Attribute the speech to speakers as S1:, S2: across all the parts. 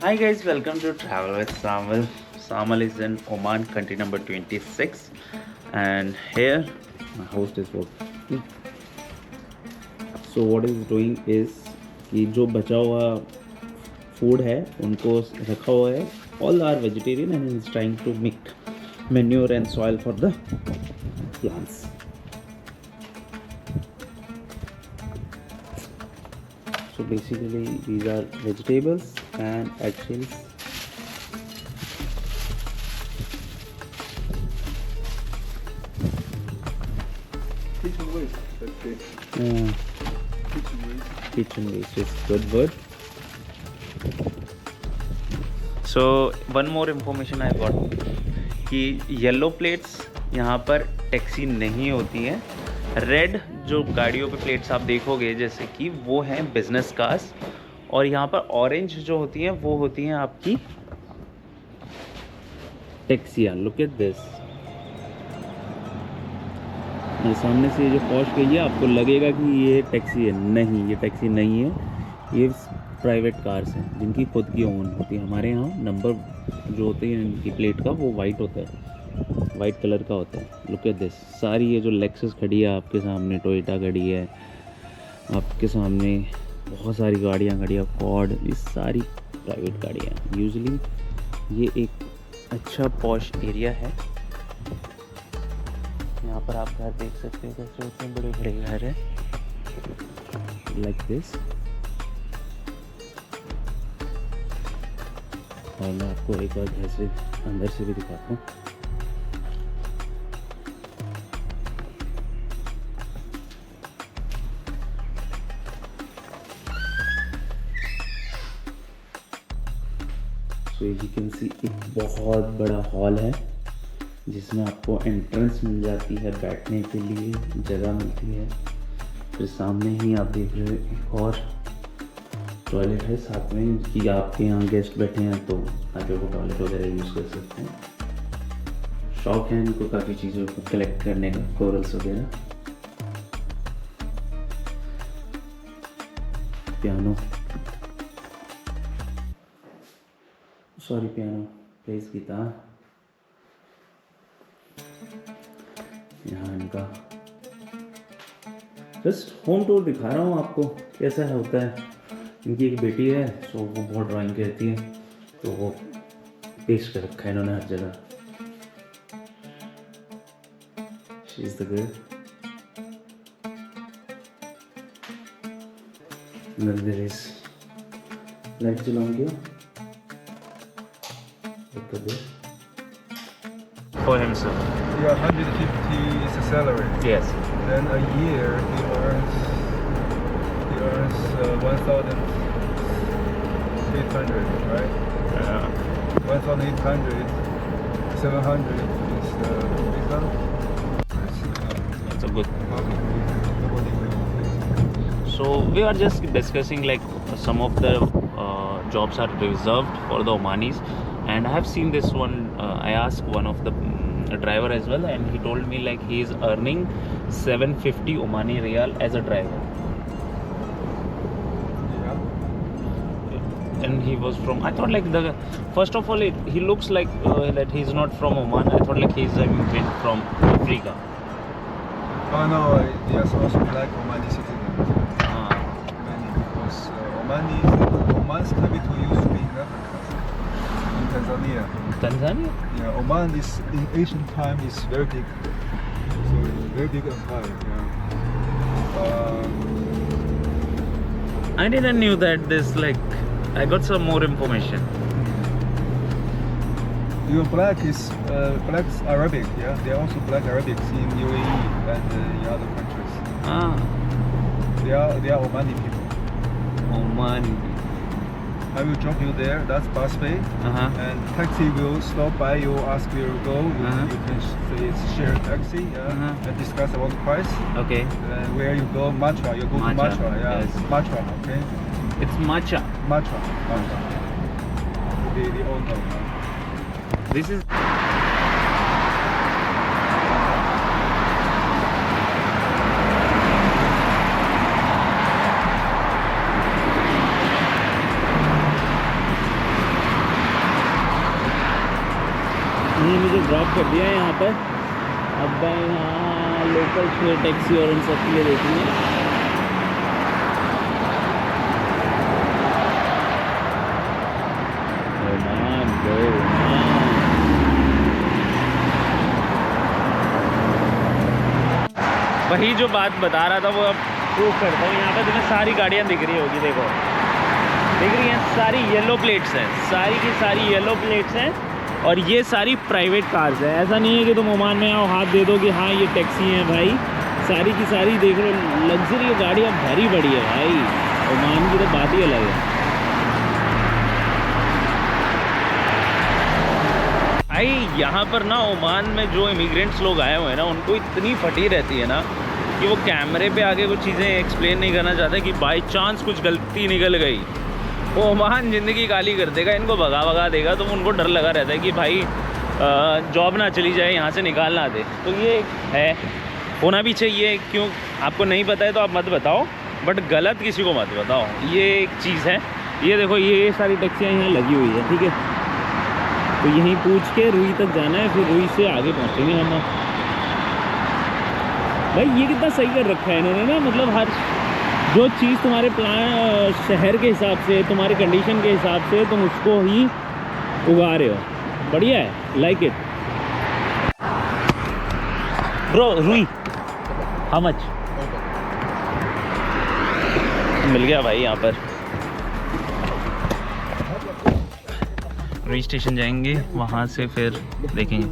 S1: Hi guys, welcome to Travel with Samal. Samal is in Oman, country number 26, and here my host is working. So what he's doing is कि जो बचा हुआ food है उनको रखा हुआ है. All are vegetarian and he's trying to make manure and soil for the plants. So basically these are vegetables and eggshells.
S2: Kitchen waste, let's say. Kitchen waste.
S1: Kitchen waste is good word. So one more information I got कि yellow plates यहाँ पर taxi नहीं होती हैं. Red जो गाड़ियों पे plates आप देखोगे जैसे कि वो हैं बिजनेस कार्स, और यहाँ पर ऑरेंज जो होती हैं वो होती हैं आपकी टैक्सियाँ. Look at this. मेरे सामने से ये जो पॉश गई है आपको लगेगा कि ये टैक्सी है. नहीं, ये टैक्सी नहीं है. ये प्राइवेट कार्स हैं जिनकी खुद की ओन होती है. हमारे यहाँ नंबर जो होते हैं इनकी प्लेट का वो वाइट होता है, वाइट कलर का होता है. Look at this. सारी ये जो लेक्सस खड़ी है आपके सामने, टोयोटा खड़ी है आपके सामने, बहुत सारी गाड़ियाँ खड़ी है, फॉर्ड, ये सारी प्राइवेट गाड़ियाँ हैं. यूजुअली ये एक अच्छा पॉश एरिया है. यहाँ पर आप घर देख सकते हो कैसे उतने बड़े बड़े घर हैं लाइक दिस. और मैं आपको एक और घर से अंदर से भी दिखाता हूँ. सो यू कैन सी एक बहुत बड़ा हॉल है जिसमें आपको एंट्रेंस मिल जाती है, बैठने के लिए जगह मिलती है. फिर सामने ही आप देख रहे हो एक और टॉयलेट है साथ में कि आपके यहाँ गेस्ट बैठे हैं तो आप वो टॉयलेट वगैरह यूज़ कर सकते हैं. शौक है इनको काफ़ी चीज़ों को कलेक्ट करने का, कोरल्स वगैरह. Piano, sorry piano, please guitar. यहाँ इनका जस्ट होम टूर दिखा रहा हूँ आपको कैसा होता है. इनकी एक बेटी है, सो वो बहुत ड्राइंग करती है तो वो पेश कर रखा है इन्होंने हर जगह. She is the girl. There is light जलाऊंगी for himself.
S2: Yeah, 150 is the salary.
S1: Yes.
S2: Then a year he earns 1,800, right? 1,800, 700 is visa.
S1: That's a good.
S2: Nobody will.
S1: So we are just discussing like some of the jobs are reserved for the Omanis, and I have seen this one. I asked one of the driver as well, and he told me like he is earning 750 Omani Riyal as a driver.
S2: Yeah.
S1: And he was from, I thought like first of all he looks like that he's not from Oman. I thought like he's been from Africa.
S2: Oh no, yes, also black Omani citizens. Many, because Oman's capital used to be in Africa, in Tanzania.
S1: Tanzania?
S2: Yeah, Oman is in ancient time is very big, so it's a very big empire. Yeah.
S1: I didn't knew that this like I got some more information.
S2: Even black's Arabic. Yeah, there are also black Arabics in UAE and in other countries. They are Omani people.
S1: Oman.
S2: I will drop you there. That's busway. And taxi will stop by you, ask where you go. You can say it's shared taxi, and discuss about the price.
S1: Okay.
S2: And where you go, Matra. You go to Matra, yeah.
S1: Yes.
S2: Matra, okay.
S1: It's matcha.
S2: Matra. They all know.
S1: This is. इन्होंने मुझे drop कर दिया है यहाँ पर। अब मैं यहाँ लोकल शेयर टैक्सी और इन सब के लिए देखेंगे। ओमान गए ओमान। वही जो बात बता रहा था वो अब प्रूव करता हूँ। यहाँ पर तुम्हें सारी गाड़ियाँ दिख रही होगी, देखो दिख रही हैं, सारी येलो प्लेट्स हैं, सारी की सारी येलो प्लेट्स हैं और ये सारी प्राइवेट कार्स हैं। ऐसा नहीं है कि तुम ओमान में आओ हाथ दे दो कि हाँ ये टैक्सी हैं भाई, सारी की सारी देख लो लग्जरी गाड़ियाँ भरी बड़ी है भाई। ओमान की तो बात ही अलग है भाई। यहाँ पर ना ओमान में जो इमिग्रेंट्स लोग आए हुए हैं ना, उनको इतनी फटी रहती है ना कि वो कैमरे पे आके कुछ चीज़ें एक्सप्लेन नहीं करना चाहते कि बाई चांस कुछ गलती निकल गई, वो ओमान ज़िंदगी गाली कर देगा, इनको भगा देगा। तो उनको डर लगा रहता है कि भाई जॉब ना चली जाए, यहाँ से निकाल ना दे। तो ये है, होना भी चाहिए। क्यों आपको नहीं पता है तो आप मत बताओ, बट गलत किसी को मत बताओ, ये एक चीज़ है। ये देखो ये सारी टैक्सियाँ यहाँ लगी हुई है, ठीक है। तो यहीं पूछ के रुई तक जाना है, फिर रुई से आगे पहुँचेंगे हम। भाई ये कितना सही कर रखा है इन्होंने ना, मतलब हर जो चीज़ तुम्हारे प्लान शहर के हिसाब से, तुम्हारे कंडीशन के हिसाब से तुम उसको ही उगा रहे हो। बढ़िया है, लाइक इट ब्रो। रुई हाउ मच? मिल गया भाई यहाँ पर। रुई स्टेशन जाएंगे, वहाँ से फिर देखेंगे।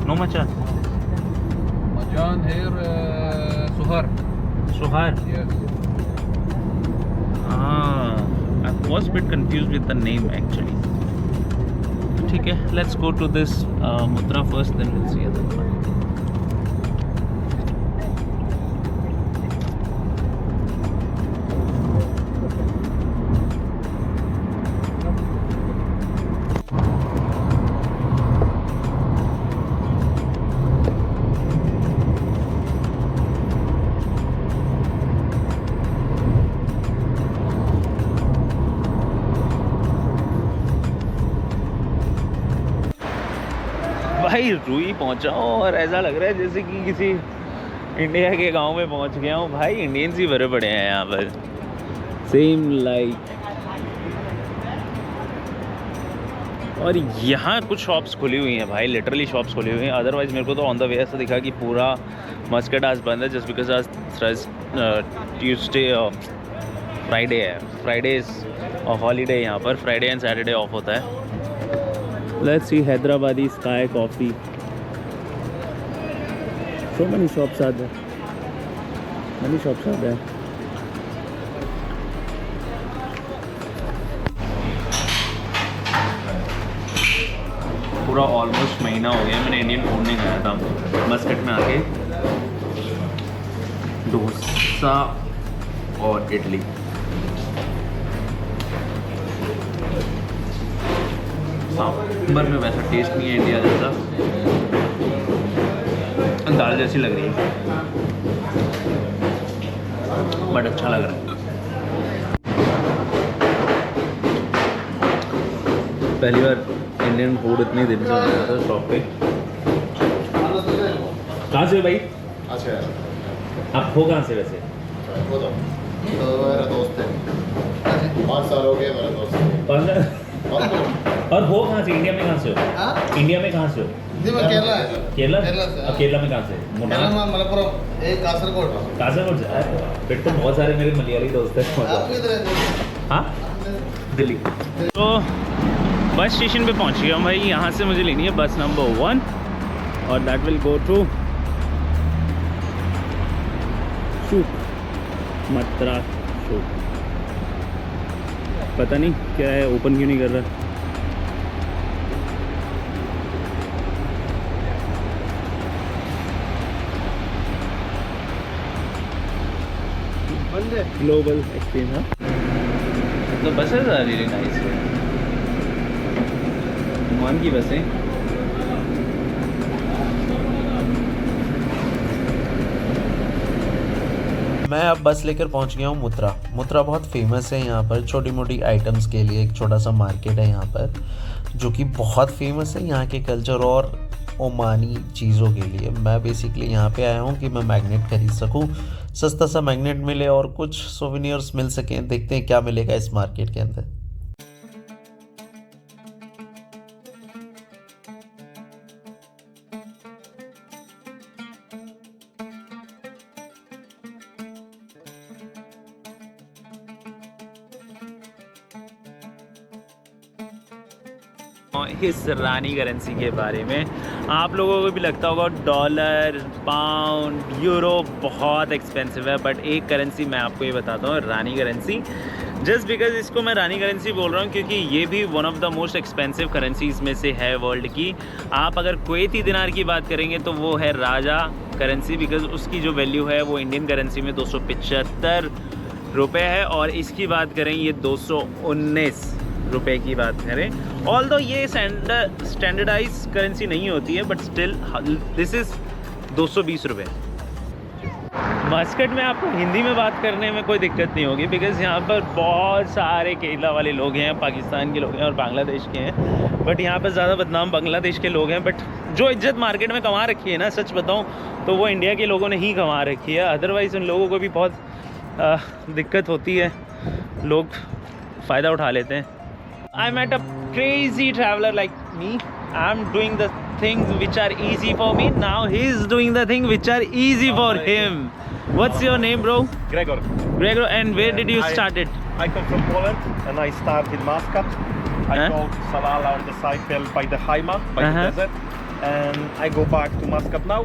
S1: No Macan.
S3: Macan here, Suhar.
S1: Suhar.
S3: Yes.
S1: I was a bit confused with the name actually. ठीक है, let's go to this Mudra first, then we'll see other one. भाई रुई पहुंचा और ऐसा लग रहा है जैसे कि किसी इंडिया के गांव में पहुंच गया हूँ। भाई इंडियंस ही भरे पड़े हैं यहाँ पर, सेम लाइक। और यहाँ कुछ शॉप्स खुली हुई हैं भाई, लिटरली शॉप्स खुली हुई हैं। अदरवाइज़ मेरे को तो ऑन द वे ऐसा दिखा कि पूरा मस्कट आज बंद है, जस्ट बिकॉज आज ट्यूसडे फ्राइडे है। फ्राइडे इज़ हॉलीडे यहाँ पर, फ्राइडे एंड सैटरडे ऑफ होता है। Let's see Hyderabadi Sky Coffee. So many shops are there. Many shops are there. पूरा ऑलमोस्ट महीना हो गया मैंने इंडियन फूड नहीं खाया था। मस्कट में आके डोसा और इडली, सांभर में वैसा टेस्ट नहीं है इंडिया जैसा, दाल जैसी लग रही है बट अच्छा लग रहा है। पहली बार इंडियन फूड इतनी दिन से बनाया था शॉप पे। कहाँ से हो भाई?
S4: अच्छा,
S1: आप हो कहाँ से वैसे?
S4: वो तो मेरा दोस्त है, 5 साल हो गए मेरा दोस्त।
S1: और हो कहाँ से? इंडिया में कहाँ से हो? इंडिया में कहाँ से हो?
S4: केरला है।
S1: केरला?
S4: केरला से।
S1: केरला में कहाँ से?
S4: केरला में मलप्पुरम, एक कासरगोड।
S1: कासरगोड से? फिर तो बहुत सारे मेरे मलयाली दोस्त हैं।
S4: आप किधर रहते?
S1: हाँ, दिल्ली। तो बस स्टेशन पे पहुंच गया हूँ भाई। यहाँ से मुझे लेनी है बस नंबर 1 और that will go to souq, Muttrah souq. पता नहीं क्या है, ओपन क्यों नहीं कर रहा। Global exchange. हाँ तो buses are really nice, Oman की बसें।
S5: मैं अब बस लेकर पहुंच गया हूं मुत्रा। मुत्रा बहुत फेमस है यहाँ पर छोटी मोटी आइटम्स के लिए। एक छोटा सा मार्केट है यहाँ पर जो कि बहुत फेमस है यहाँ के कल्चर और ओमानी चीज़ों के लिए। मैं बेसिकली यहाँ पे आया हूँ कि मैं मैग्नेट खरीद सकूँ, सस्ता सा मैग्नेट मिले और कुछ सोवेनियर्स मिल सकें। देखते हैं क्या मिलेगा इस मार्केट के अंदर।
S1: इस रानी करेंसी के बारे में आप लोगों को भी लगता होगा डॉलर, पाउंड, यूरो बहुत एक्सपेंसिव है, बट एक करेंसी मैं आपको ये बताता हूँ, रानी करेंसी। जस्ट बिकॉज इसको मैं रानी करेंसी बोल रहा हूँ क्योंकि ये भी one of the most expensive currencies में से है वर्ल्ड की। आप अगर कुवैती दिनार की बात करेंगे तो वो है राजा करेंसी, बिकॉज उसकी जो वैल्यू है वो इंडियन करेंसी में 275 रुपये है, और इसकी बात करें ये 219 रुपए की बात करें। ऑल्दो ये स्टैंडर्डाइज करेंसी नहीं होती है, बट स्टिल दिस इज़ 220 रुपये। मस्कट में आपको हिंदी में बात करने में कोई दिक्कत नहीं होगी, बिकॉज़ यहाँ पर बहुत सारे केरला वाले लोग हैं, पाकिस्तान के लोग हैं और बांग्लादेश के हैं, बट यहाँ पर ज़्यादा बदनाम बांग्लादेश के लोग हैं। बट जो इज्जत मार्केट में कमा रखी है ना, सच बताऊँ तो वो इंडिया के लोगों ने ही कमा रखी है। अदरवाइज़ उन लोगों को भी बहुत दिक्कत होती है, लोग फ़ायदा उठा लेते हैं। I met a crazy traveler like me. I'm doing the things which are easy for me. Now he's doing the things which are easy for him. What's your name, bro?
S6: Gregor.
S1: Gregor, and where did you start it?
S6: I come from Poland and I start in Muscat. I go to Salalah on the cycle by the Haima, by the desert. And I go back to Muscat now.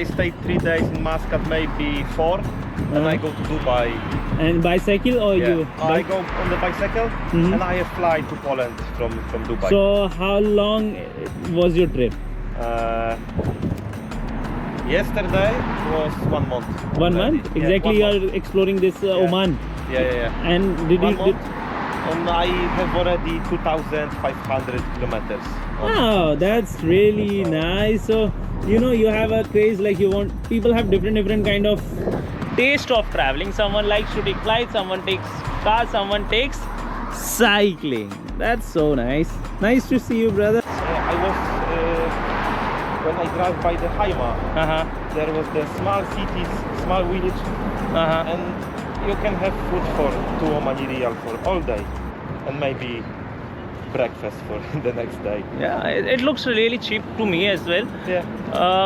S6: I stay 3 days in Muscat, maybe 4. And I go to Dubai.
S1: And bicycle or you?
S6: I go on the bicycle and I fly to Poland from Dubai.
S1: So how long was your trip?
S6: Yesterday was 1 month.
S1: 1 month?
S6: Yeah,
S1: Exactly,
S6: 1
S1: you
S6: month.
S1: are exploring this Oman.
S6: Yeah.
S1: And did
S6: 1
S1: you?
S6: month. And I have already 2,500 kilometers.
S1: Oh, that's really nice. So you know you have a craze, like you want, people have different kind of taste of traveling. Someone likes to take flights, someone takes cars, someone takes cycling. That's so nice. Nice to see you, brother.
S6: I was when I drive by the Haima. There was the small cities, small village, and you can have food for 2 Omani Riyal for all day, and maybe breakfast for the next day.
S1: Yeah, it looks really cheap to me as well.
S6: Yeah.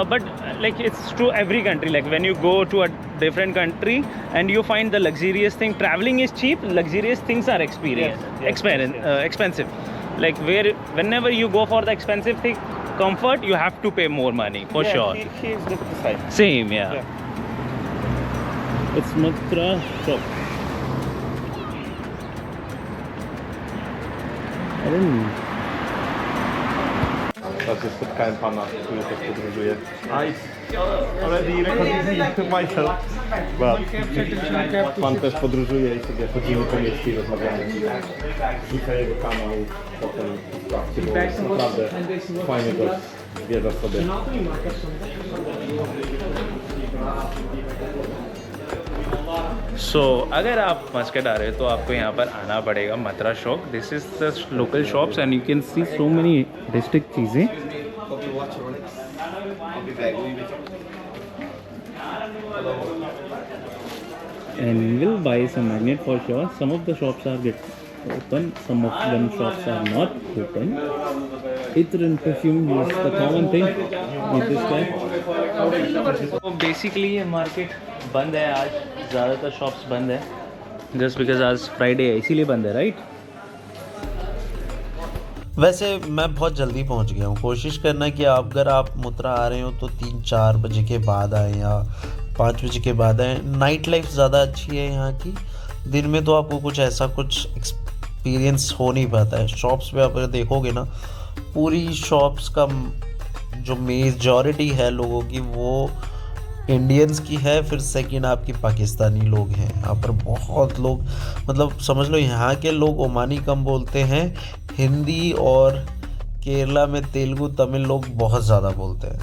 S1: But like it's to every country. Like when you go to a different country and you find the luxurious thing, traveling is cheap. Luxurious things are expensive. Like whenever you go for the expensive thing, comfort, you have to pay more money for sure.
S6: He is the same.
S1: Same, yeah. It's Mutra shop. I don't know.
S6: Także spotkałem pana, który też podróżuje. Already recording myself. Pan też podróżuje i sobie chodzimy po mieście i rozmawiamy. Wrzucę jego kanał, potem sprawdźcie, bo jest naprawdę fajny gość. Zwiedza sobie.
S1: So अगर आप Muscat आ रहे हो तो आपको यहाँ पर आना पड़ेगा, मत्रा shop. This is the local shops and you can see so many district चीज़ें। And we'll buy some magnet for sure. Some of the shops are open, some of them shops are not open. Itar and perfume is the common thing with this guy. So basically ये market बंद है आज, ज़्यादातर shops बंद है, just because आज Friday है इसीलिए बंद है, राइट?
S5: वैसे मैं बहुत जल्दी पहुंच गया हूँ। कोशिश करना कि अगर आप मुत्रा आ रहे हो तो 3-4 बजे के बाद आएँ या 5 बजे के बाद आएँ। नाइट लाइफ ज़्यादा अच्छी है यहाँ की, दिन में तो आपको कुछ ऐसा कुछ एक्सपीरियंस हो नहीं पाता है। शॉप्स पे आप अगर देखोगे ना, पूरी शॉप्स का जो मेजॉरिटी है लोगों की वो इंडियंस की है, फिर सेकंड आपकी पाकिस्तानी लोग हैं। यहाँ पर बहुत लोग, मतलब समझ लो यहाँ के लोग ओमानी कम बोलते हैं, हिंदी और केरला में तेलुगु तमिल लोग बहुत ज़्यादा बोलते हैं।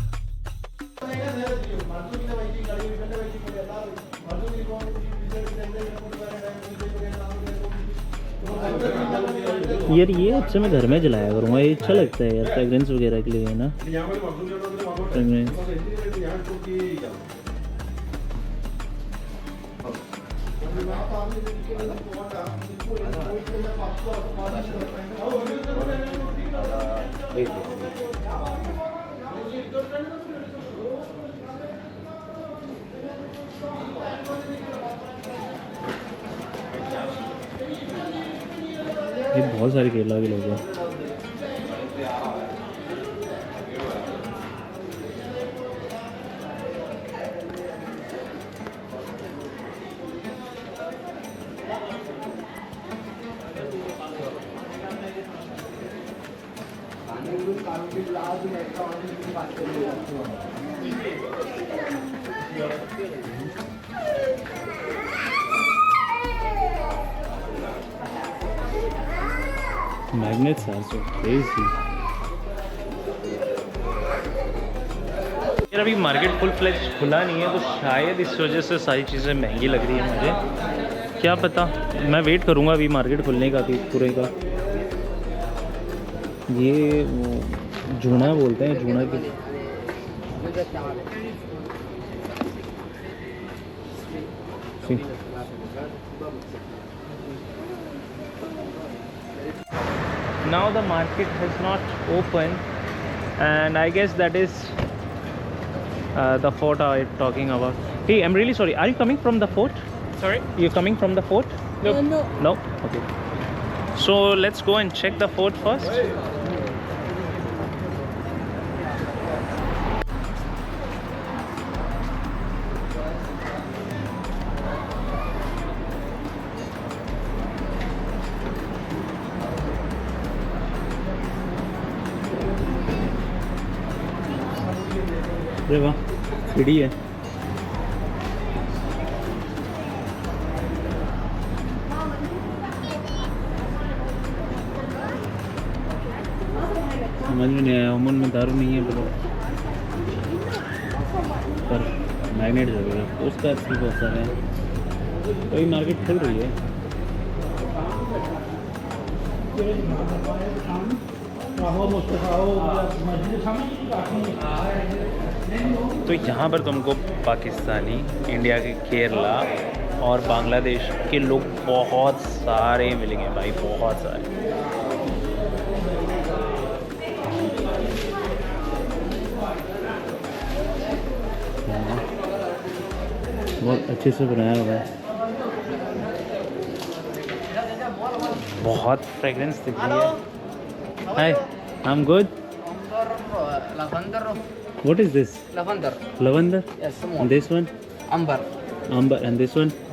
S1: यार ये अच्छा मैं घर में जलाया करूँगा, ये अच्छा लगता है यार फ्रेगरेंस वगैरह के लिए, है ना फ्रेगरेंस। ये बहुत सारे केरला के लोग हैं। Magnets are so crazy. यार अभी मार्केट फुल फ्लेज खुला नहीं है, तो शायद इस वजह से सारी चीज़ें महंगी लग रही है मुझे, क्या पता। मैं वेट करूँगा अभी मार्केट खुलने का भी पूरे का। ये वो जूना बोलते हैं, जूना की Now the market has not opened, and I guess that is the fort I'm talking about. Hey, I'm really sorry. Are you coming from the fort?
S7: Sorry?
S1: You're coming from the fort?
S7: No.
S1: No? Okay. So let's go and check the fort first. अरे वाह, सीढ़ी है। समझ में नहीं आया, Oman में दारू नहीं है बोलो, पर मैग्नेट जरूर है, उसका अच्छी बहुत सारे हैं। तो ये मार्केट खुल रही है। तो यहाँ पर तुमको पाकिस्तानी, इंडिया के केरला और बांग्लादेश के लोग बहुत सारे मिलेंगे भाई, बहुत सारे। बहुत अच्छे से बनाया हुआ है, बहुत फ्रेगरेंस दिख रही है। Hi, I'm good.
S7: Lavender.
S1: What is this?
S7: Lavender.
S1: Lavender?
S7: Yes, small.
S1: And this one?
S7: Amber.
S1: Amber. And this one?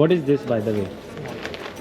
S1: What is this, by the way?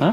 S1: Huh?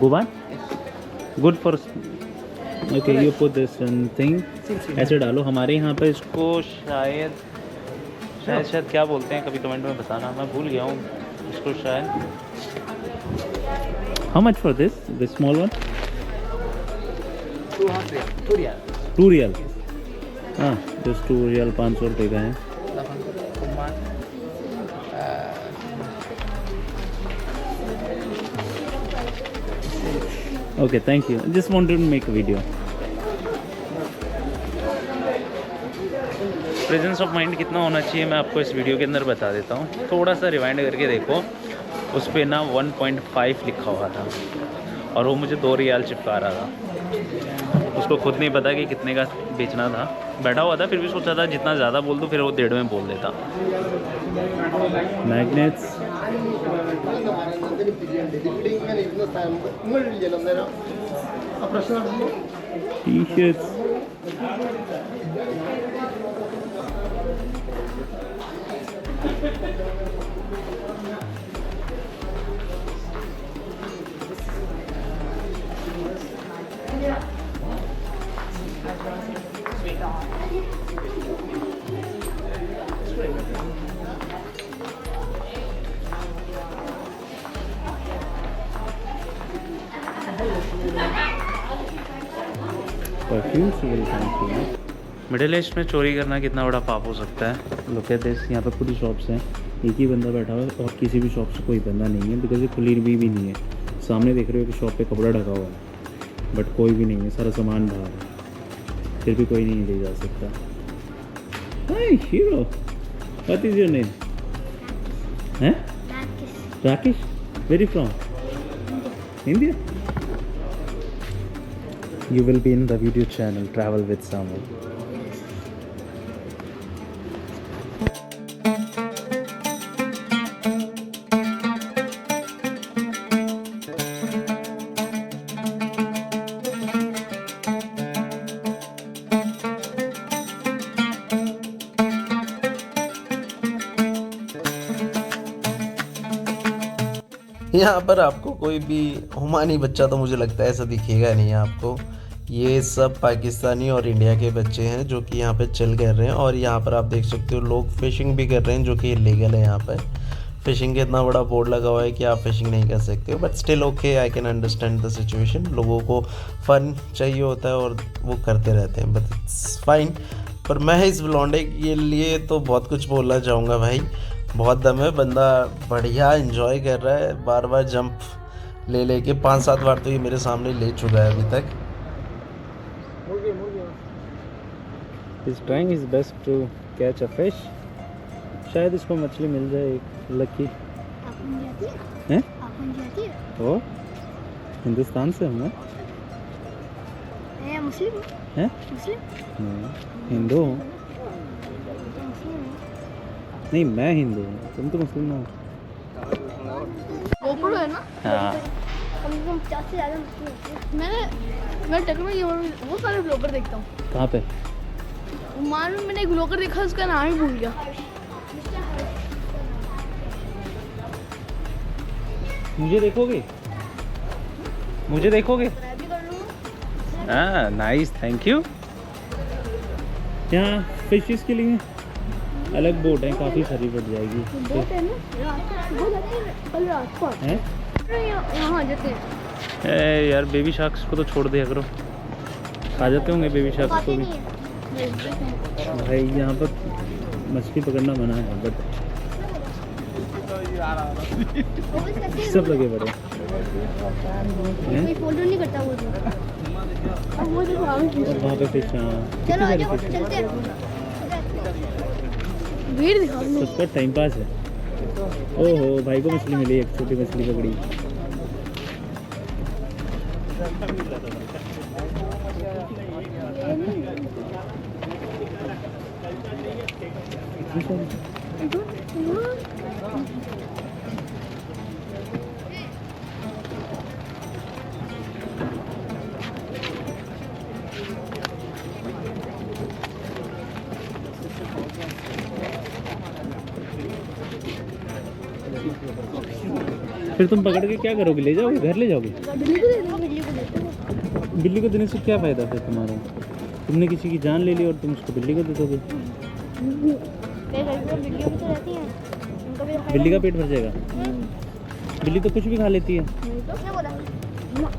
S1: Guban?
S7: Yes.
S1: Good for... Okay, you put this one thing. ऐसे डालो। हमारे यहाँ पे इसको शायद क्या बोलते हैं, कभी कमेंट में बताना, मैं भूल गया हूँ इसको शायद। How much for this? This small one?
S7: 200. 2 riyal.
S1: 2 real. हाँ, just 2 रियल, 500 रुपये का है।
S7: Lavender. Rumman.
S1: Okay, thank you. Just wanted to make a video. Presence of mind कितना होना चाहिए मैं आपको इस वीडियो के अंदर बता देता हूँ। थोड़ा सा रिवाइंड करके देखो, उस पर ना 1.5 लिखा हुआ था और वो मुझे 2 रियाल चिपका रहा था। उसको खुद नहीं पता कि कितने का बेचना था, बैठा हुआ था, फिर भी सोचा था जितना ज़्यादा बोल दूँ फिर वो 1.5 में बोल देता। Magnets T shirts, middle east में चोरी करना कितना बड़ा पाप हो सकता है। लोग कहते हैं यहाँ पे पूरी शॉप्स हैं। एक ही बंदा बैठा हुआ है और किसी भी शॉप से कोई बंदा नहीं है, बिकॉज ये खुली भी नहीं है। सामने देख रहे हो कि शॉप पे कपड़ा ढका हुआ है, बट कोई भी नहीं है, सारा सामान बाहर है, फिर भी कोई नहीं ले जा सकता। Hi hero, what is your name? हैं? Rakesh. Very from India? You will be in the video channel Travel with Samuel.
S5: यहाँ पर आपको कोई भी ओमानी बच्चा तो मुझे लगता है ऐसा दिखेगा नहीं आपको। ये सब पाकिस्तानी और इंडिया के बच्चे हैं जो कि यहाँ पे चिल कर रहे हैं। और यहाँ पर आप देख सकते हो लोग फिशिंग भी कर रहे हैं, जो कि इलीगल है। यहाँ पर फिशिंग के इतना बड़ा बोर्ड लगा हुआ है कि आप फिशिंग नहीं कर सकते हो, but still okay, I can understand the situation. लोगों को फ़न चाहिए होता है और वो करते रहते हैं, बट इट्स फाइन। पर मैं इस ब्लॉन्डे के लिए तो बहुत कुछ बोलना चाहूँगा भाई। बहुत दम है, बंदा बढ़िया एंजॉय कर रहा है, बार बार जंप ले के 5-7 बार तो ये मेरे सामने ले चुका है अभी तक।
S1: He's trying his best to catch a fish. शायद इसको मछली मिल जाए एक लकी। हैं? ओ हिंदुस्तान से हम
S8: मुस्लिम
S1: हैं? हिंदू हूँ। नहीं, मैं हिंदू हूँ, तुम तो मुस्लिम हो।
S8: गोप्रो है ना?
S1: हाँ।
S8: कम से कम 50 से ज़्यादा मुस्लिम मैं टेक्नोलॉजी बहुत सारे ब्लॉगर देखता हूँ।
S1: कहाँ पे?
S8: ओमान में मैंने एक ब्लॉगर देखा, उसका नाम ही भूल गया।
S1: मुझे देखोगे? मुझे देखोगे? हाँ, नाइस, थैंक यू। यहाँ फिशेस के लिए अलग बोट है, काफ़ी सारी बढ़ जाएगी।
S8: बोट है ना, कल रात को
S1: हैं?
S8: यहाँ जाते हैं।
S1: ए यार, बेबी शार्क्स को तो छोड़ दिया करो, खा जाते होंगे बेबी शार्क्स को भी। भाई यहाँ पर मछली पकड़ना मना है, बट सब लगे बड़े
S8: कोई फोटो नहीं करता वो तो। वो देखो
S1: वहाँ पे फिश। हाँ,
S8: चलो आ जाओ, चलते हैं। भीड़ दिखा दो।
S1: सबका टाइम पास है। ओहो, भाई को मछली मिली, एक छोटी मछली पकड़ी। फिर तुम पकड़ के क्या करोगे? ले जाओगे, घर ले जाओगे? बिल्ली को देने से क्या फ़ायदा फिर तुम्हारा? तुमने किसी की जान ले ली और तुम उसको बिल्ली को दे दोगे। बिल्ली का पेट भर जाएगा। बिल्ली तो कुछ भी खा लेती है।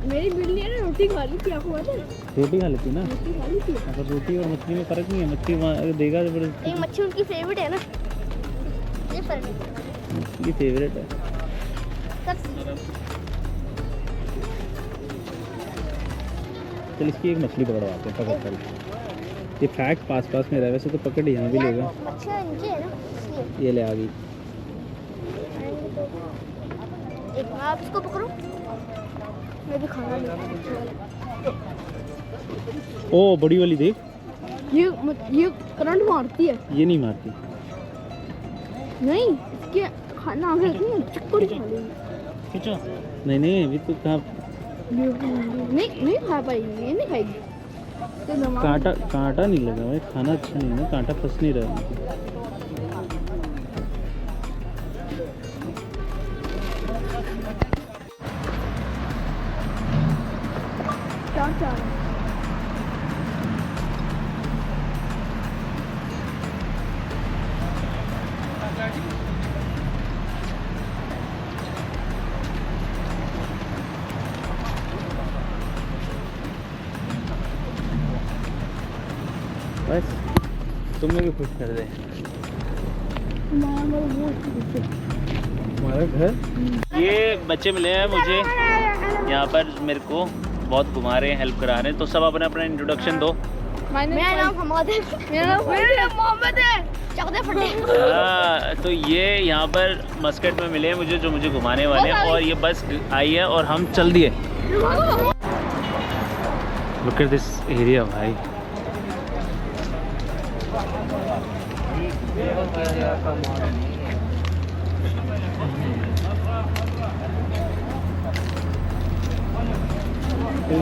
S8: मेरी बिल्ली है ना, रोटी खा ली थी, आपको पता है?
S1: रोटी खा लेती ना?
S8: रोटी खा ली थी।
S1: अगर रोटी और मछली में फ़र्क नहीं है, मछली वहाँ देगा
S8: एक मच्छी उनकी फेवरेट है ना, ये फर्क है।
S1: मछली फेवरेट है। चल इसकी एक मछली पकड़वाते हैं, पकड़ चल। ये फैक्ट पास में रहा, वैसे तो पकड़ यहाँ भी लेगा।
S8: मच्छियाँ नीचे है ना, इसलिए।
S1: ये ले आ गई।
S8: एक आप इसको पकड़ो, मैं भी खाना लेता हूँ।
S1: ओ बड़ी वाली देख,
S8: ये करंट मारती है।
S1: ये नहीं मारती।
S8: नहीं, इसके खाना आगे रखनी है, चक्कर खा लेंगे।
S1: खींचो। नहीं अभी तो कहाँ।
S8: नहीं खा पाएगी, ये नहीं खाएगी। तो
S1: कांटा नहीं लगा भाई, खाना अच्छा नहीं है, कांटा फंस नहीं रहा।
S8: क्या
S1: बस तुम्हें भी खुश कर दे।
S2: हमारा घर
S1: ये बच्चे मिले हैं मुझे यहाँ पर, मेरे को बहुत घुमा रहे हैं, हेल्प करा रहे हैं। तो सब अपना अपना इंट्रोडक्शन दो।
S8: मेरा नाम हमाद है। मेरा नाम मोहम्मद है। चकदे फटे।
S1: तो ये यहाँ पर मस्कट में मिले हैं मुझे, जो मुझे घुमाने वाले हैं, और ये बस आई है और हम चल दिए। लुक एट दिस एरिया भाई।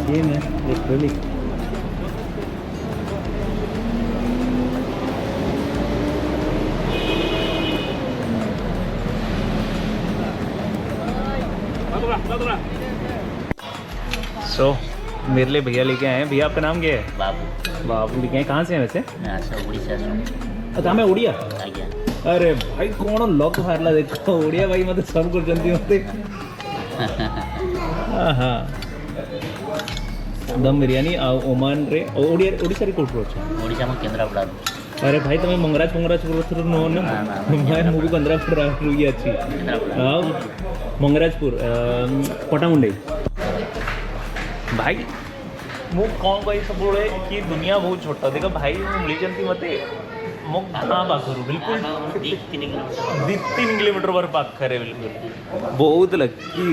S1: गेम है लिटरली। सो मेरे लिए भैया लेके आए हैं। भैया आपका नाम क्या है?
S9: बाबू।
S1: बाबू लेके आए। कहाँ से हैं वैसे?
S9: मैं से उड़ीसा से
S1: अच्छा मैं उड़िया।
S9: आज्ञा।
S1: अरे भाई कौन लोक हारला देखो उड़िया भाई मत सब कुछ जानती होते। हाँ दम बिरयानी ओमान रे ओडिशा रे कोट रोच
S9: ओडिशा में केंद्रापड़ा।
S1: अरे भाई तुम्हें मंगराज रोज नो ना मैं मुझे केंद्रापड़ा रुई अच्छी हाँ मंगराजपुर पटामुंडई भाई मु कौन भाई सब बोले कि दुनिया बहुत छोटा देखा भाई मिली जानती मते मो हाँ पाखरू बिल्कुल 3 किलोमीटर पर पाखरे बिल्कुल बहुत लकी